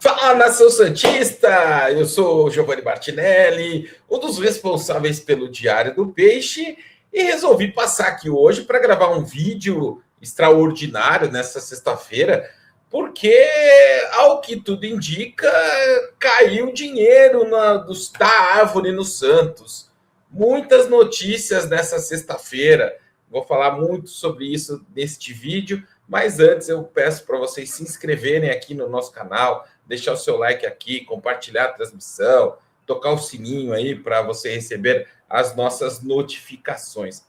Fala, nação santista! Eu sou o Giovanni Martinelli, um dos responsáveis pelo Diário do Peixe, e resolvi passar aqui hoje para gravar um vídeo extraordinário nessa sexta-feira, porque, ao que tudo indica, caiu dinheiro da árvore no Santos. Muitas notícias nessa sexta-feira. Vou falar muito sobre isso neste vídeo, mas antes eu peço para vocês se inscreverem aqui no nosso canal, deixar o seu like aqui, compartilhar a transmissão, tocar o sininho aí para você receber as notificações.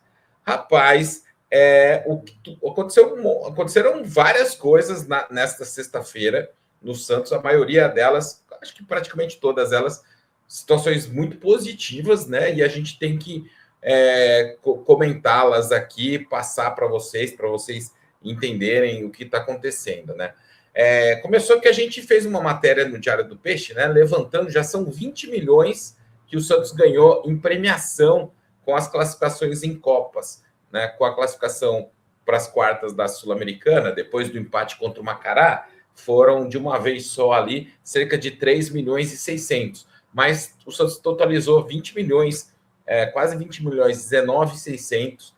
Rapaz, aconteceram várias coisas nesta sexta-feira no Santos, a maioria delas, acho que praticamente todas elas, situações muito positivas, né? E a gente tem que comentá-las aqui, passar para vocês entenderem o que está acontecendo, né? Começou que a gente fez uma matéria no Diário do Peixe, né? Levantando, já são 20 milhões que o Santos ganhou em premiação com as classificações em Copas, né? Com a classificação para as quartas da Sul-Americana, depois do empate contra o Macará, foram de uma vez só ali cerca de 3 milhões e 600. Mas o Santos totalizou 20 milhões, quase 20 milhões, 19,600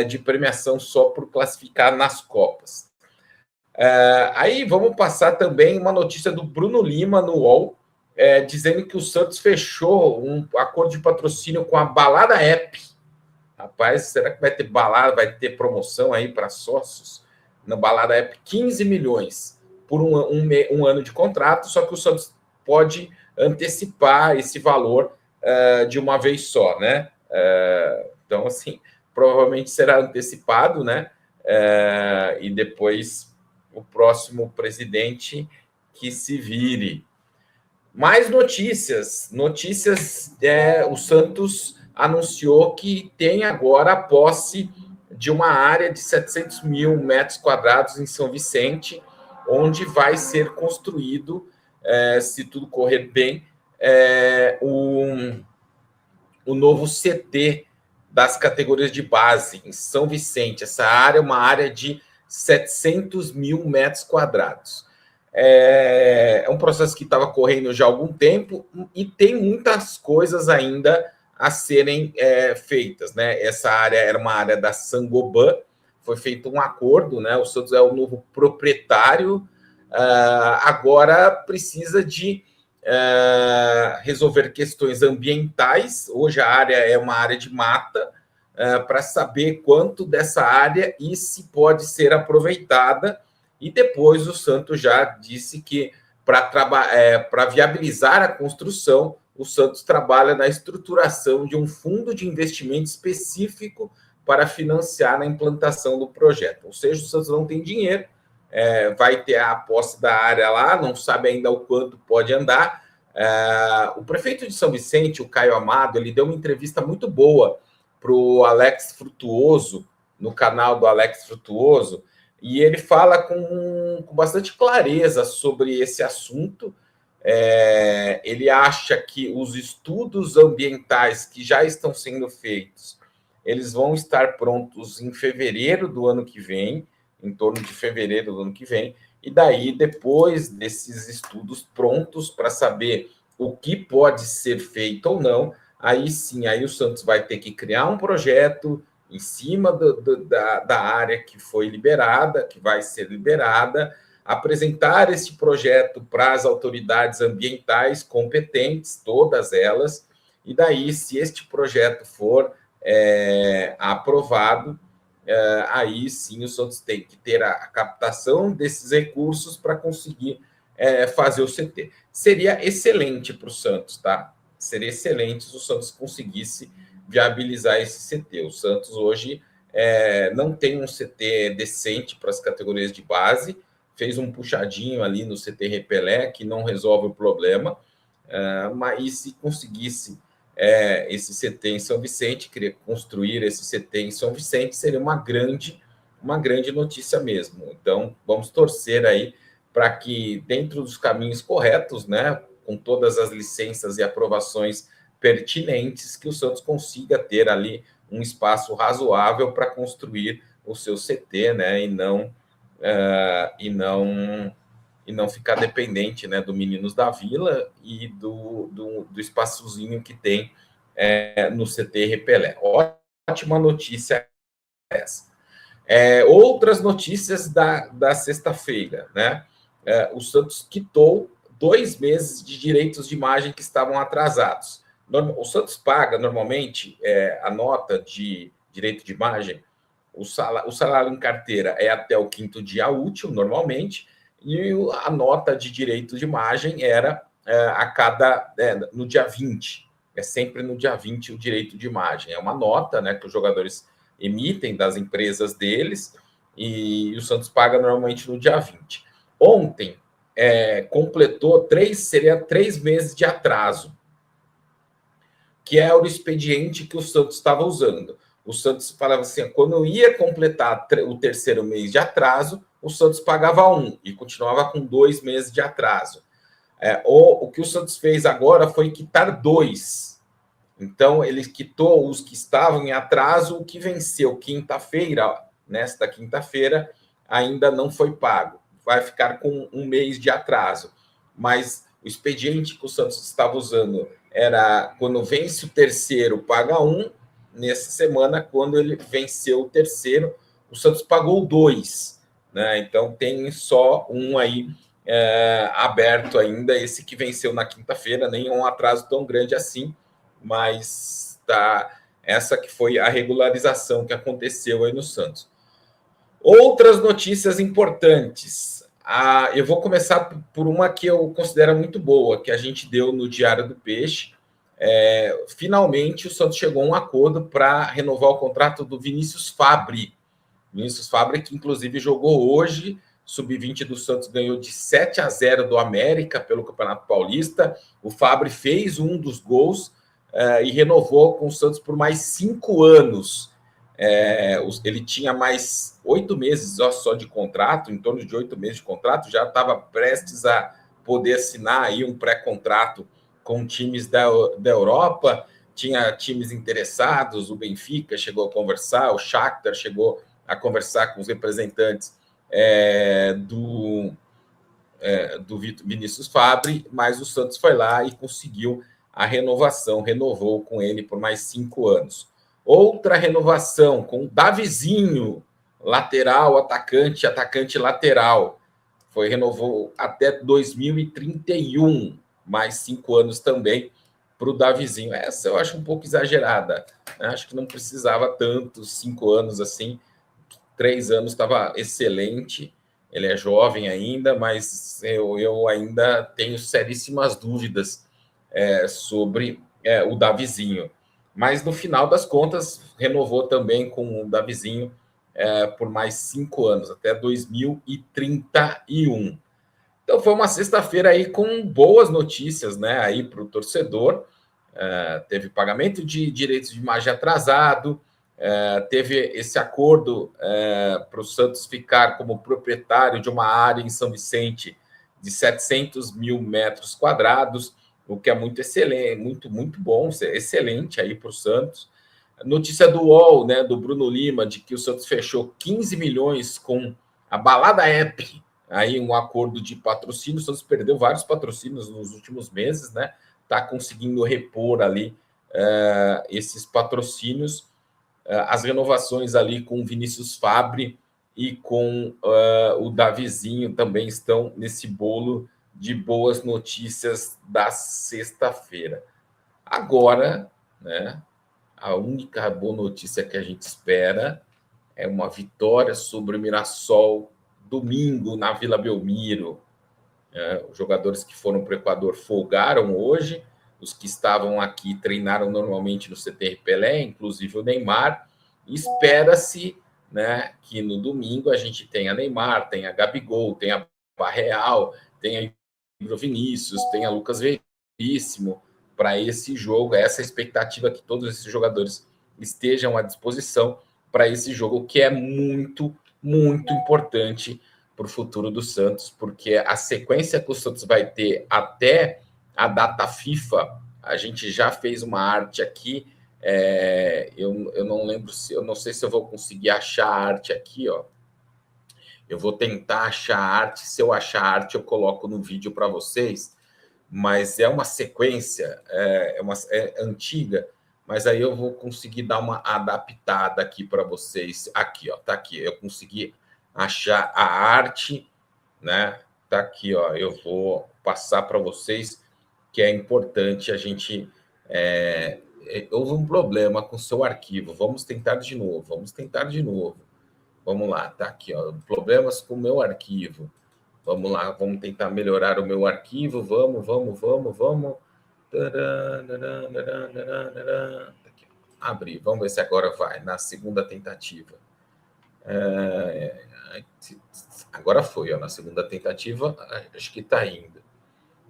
de premiação só por classificar nas Copas. Aí vamos passar também uma notícia do Bruno Lima no UOL, dizendo que o Santos fechou um acordo de patrocínio com a Balada App. Rapaz, será que vai ter balada, vai ter promoção aí para sócios? Na Balada App, 15 milhões por um ano de contrato, só que o Santos pode antecipar esse valor de uma vez só, né? Então, assim, provavelmente será antecipado, né? E depois o próximo presidente que se vire. Mais notícias. O Santos anunciou que tem agora a posse de uma área de 700 mil metros quadrados em São Vicente, onde vai ser construído, se tudo correr bem, o novo CT das categorias de base em São Vicente. Essa área é uma área de 700 mil metros quadrados. É um processo que estava correndo já há algum tempo e tem muitas coisas ainda a serem feitas, né? Essa área era uma área da Sangoban, foi feito um acordo, né? O Santos é o novo proprietário, agora precisa de resolver questões ambientais. Hoje a área é uma área de mata, para saber quanto dessa área e se pode ser aproveitada. E depois o Santos já disse que para viabilizar a construção, o Santos trabalha na estruturação de um fundo de investimento específico para financiar a implantação do projeto. Ou seja, o Santos não tem dinheiro, vai ter a posse da área lá, não sabe ainda o quanto pode andar. O prefeito de São Vicente, o Caio Amado, ele deu uma entrevista muito boa para o Alex Frutuoso, no canal do Alex Frutuoso, e ele fala com bastante clareza sobre esse assunto. Ele acha que os estudos ambientais que já estão sendo feitos, eles vão estar prontos em fevereiro do ano que vem, em torno de fevereiro do ano que vem, e daí, depois desses estudos prontos para saber o que pode ser feito ou não, aí sim, aí o Santos vai ter que criar um projeto em cima da área que foi liberada, que vai ser liberada, apresentar esse projeto para as autoridades ambientais competentes, todas elas, e daí, se este projeto for aprovado, aí sim o Santos tem que ter a captação desses recursos para conseguir fazer o CT. Seria excelente para o Santos, tá? Seria excelente se o Santos conseguisse viabilizar esse CT. O Santos hoje não tem um CT decente para as categorias de base, fez um puxadinho ali no CT Repelé, que não resolve o problema, mas se conseguisse esse CT em São Vicente, querer construir esse CT em São Vicente, seria uma grande notícia mesmo. Então, vamos torcer aí para que, dentro dos caminhos corretos, né, com todas as licenças e aprovações pertinentes, que o Santos consiga ter ali um espaço razoável para construir o seu CT, né, e não e não ficar dependente, né, do Meninos da Vila e do espaçozinho que tem no CT Repelé. Ótima notícia essa. Outras notícias da sexta-feira, né? O Santos quitou 2 meses de direitos de imagem que estavam atrasados. O Santos paga normalmente a nota de direito de imagem, o salário em carteira é até o 5º dia útil, normalmente, e a nota de direito de imagem era no dia 20. É sempre no dia 20 o direito de imagem. É uma nota, né, que os jogadores emitem das empresas deles, e o Santos paga normalmente no dia 20. Ontem completou seria 3 meses de atraso, que é o expediente que o Santos estava usando. O Santos falava assim, quando ia completar o 3º mês de atraso, o Santos pagava 1 e continuava com 2 meses de atraso. O que o Santos fez agora foi quitar 2. Então, ele quitou os que estavam em atraso, o que venceu quinta-feira, nesta quinta-feira, ainda não foi pago. Vai ficar com 1 mês de atraso. Mas o expediente que o Santos estava usando era quando vence o 3º, paga 1. Nessa semana, quando ele venceu o 3º, o Santos pagou 2. Né? Então, tem só um aí aberto ainda, esse que venceu na quinta-feira, nem um atraso tão grande assim, mas essa que foi a regularização que aconteceu aí no Santos. Outras notícias importantes. Eu vou começar por uma que eu considero muito boa, que a gente deu no Diário do Peixe. Finalmente, o Santos chegou a um acordo para renovar o contrato do Vinícius Fabbri. Vinícius Fabbri, que inclusive jogou hoje, sub-20 do Santos ganhou de 7-0 do América pelo Campeonato Paulista. O Fabbri fez um dos gols e renovou com o Santos por mais 5 anos. Ele tinha mais 8 meses só de contrato, em torno de 8 meses de contrato, já estava prestes a poder assinar aí um pré-contrato com times da Europa. Tinha times interessados, o Benfica chegou a conversar, o Shakhtar chegou a conversar com os representantes do Vinícius Fabbri, mas o Santos foi lá e conseguiu a renovação, renovou com ele por mais 5 anos. Outra renovação com o Davizinho, lateral, atacante lateral, renovou até 2031, mais 5 anos também para o Davizinho. Essa eu acho um pouco exagerada, né? Acho que não precisava tanto, 5 anos assim. 3 anos estava excelente. Ele é jovem ainda, mas eu ainda tenho seríssimas dúvidas sobre o Davizinho. Mas, no final das contas, renovou também com o Davizinho por mais 5 anos, até 2031. Então, foi uma sexta-feira aí com boas notícias, né, aí para o torcedor. Teve pagamento de direitos de imagem atrasado, teve esse acordo para o Santos ficar como proprietário de uma área em São Vicente de 700 mil metros quadrados, o que é muito excelente, muito bom, excelente aí para o Santos. Notícia do UOL, né, do Bruno Lima, de que o Santos fechou 15 milhões com a Balada App, aí um acordo de patrocínio. O Santos perdeu vários patrocínios nos últimos meses, né? Está conseguindo repor ali esses patrocínios. As renovações ali com o Vinícius Fabbri e com o Davizinho também estão nesse bolo de boas notícias da sexta-feira. Agora, né, a única boa notícia que a gente espera é uma vitória sobre o Mirassol domingo na Vila Belmiro. Os jogadores que foram para o Equador folgaram hoje, os que estavam aqui treinaram normalmente no CT Pelé, inclusive o Neymar. Espera-se, né, que no domingo a gente tenha Neymar, tenha Gabigol, tenha Barreal, tenha Vinícius, tenha Lucas Veríssimo para esse jogo. Essa é a expectativa, que todos esses jogadores estejam à disposição para esse jogo, que é muito, muito importante para o futuro do Santos, porque a sequência que o Santos vai ter até a data FIFA, a gente já fez uma arte aqui, eu não lembro, eu não sei se eu vou conseguir achar a arte aqui, ó. Eu vou tentar achar a arte. Se eu achar a arte, eu coloco no vídeo para vocês. Mas é uma sequência, é antiga, mas aí eu vou conseguir dar uma adaptada aqui para vocês. Aqui, ó, tá aqui. Eu consegui achar a arte, né? Tá aqui, ó. Eu vou passar para vocês que é importante a gente. Houve um problema com o seu arquivo. Vamos tentar de novo. Vamos lá, tá aqui, ó. Problemas com o meu arquivo. Vamos lá, vamos tentar melhorar o meu arquivo. Vamos. Aqui, abrir. Vamos ver se agora vai, na segunda tentativa. Agora foi, ó, na segunda tentativa, acho que está indo.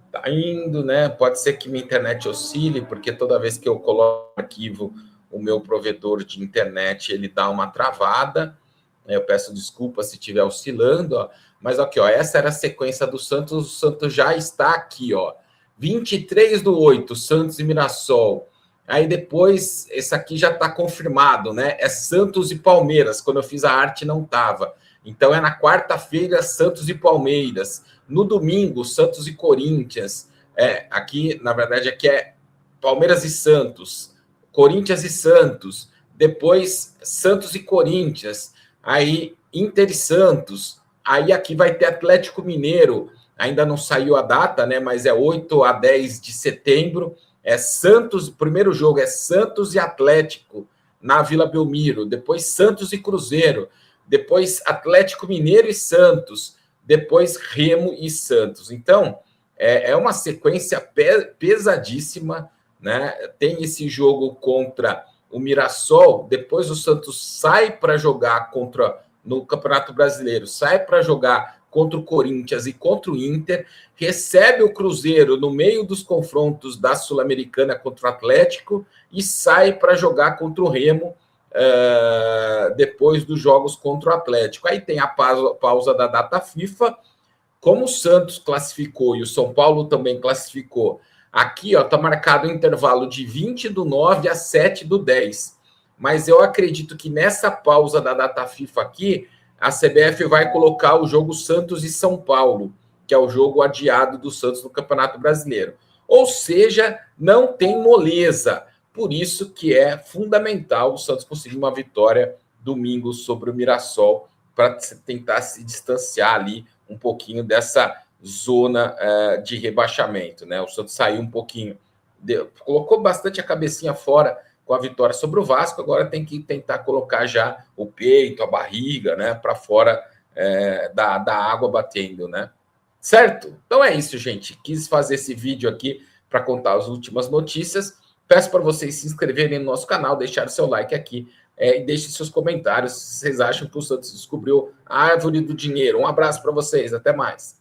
Está indo, né? Pode ser que minha internet oscile, porque toda vez que eu coloco arquivo, o meu provedor de internet, ele dá uma travada. Eu peço desculpa se estiver oscilando, ó. Mas aqui, ó, essa era a sequência do Santos. O Santos já está aqui, ó. 23/8, Santos e Mirassol. Aí depois, esse aqui já está confirmado, né? É Santos e Palmeiras. Quando eu fiz a arte, não estava. Então é na quarta-feira, Santos e Palmeiras. No domingo, Santos e Corinthians. Aqui, na verdade, aqui é Palmeiras e Santos, Corinthians e Santos. Depois, Santos e Corinthians. Aí, Inter e Santos. Aí aqui vai ter Atlético Mineiro. Ainda não saiu a data, né? Mas é 8 a 10 de setembro. É Santos, o primeiro jogo é Santos e Atlético na Vila Belmiro. Depois Santos e Cruzeiro. Depois Atlético Mineiro e Santos. Depois Remo e Santos. Então, é uma sequência pesadíssima, né? Tem esse jogo contra o Mirassol, depois o Santos sai para jogar no Campeonato Brasileiro, sai para jogar contra o Corinthians e contra o Inter, recebe o Cruzeiro no meio dos confrontos da Sul-Americana contra o Atlético e sai para jogar contra o Remo depois dos jogos contra o Atlético. Aí tem a pausa da data FIFA. Como o Santos classificou e o São Paulo também classificou, aqui está marcado um intervalo de 20/9 a 7/10. Mas eu acredito que nessa pausa da data FIFA aqui, a CBF vai colocar o jogo Santos e São Paulo, que é o jogo adiado do Santos no Campeonato Brasileiro. Ou seja, não tem moleza. Por isso que é fundamental o Santos conseguir uma vitória domingo sobre o Mirassol para tentar se distanciar ali um pouquinho dessa zona de rebaixamento, né? O Santos saiu um pouquinho, colocou bastante a cabecinha fora com a vitória sobre o Vasco, agora tem que tentar colocar já o peito, a barriga, né, para fora da água batendo, né? Certo? Então é isso, gente. Quis fazer esse vídeo aqui para contar as últimas notícias. Peço para vocês se inscreverem no nosso canal, deixar o seu like aqui e deixem seus comentários se vocês acham que o Santos descobriu a árvore do dinheiro. Um abraço para vocês, até mais.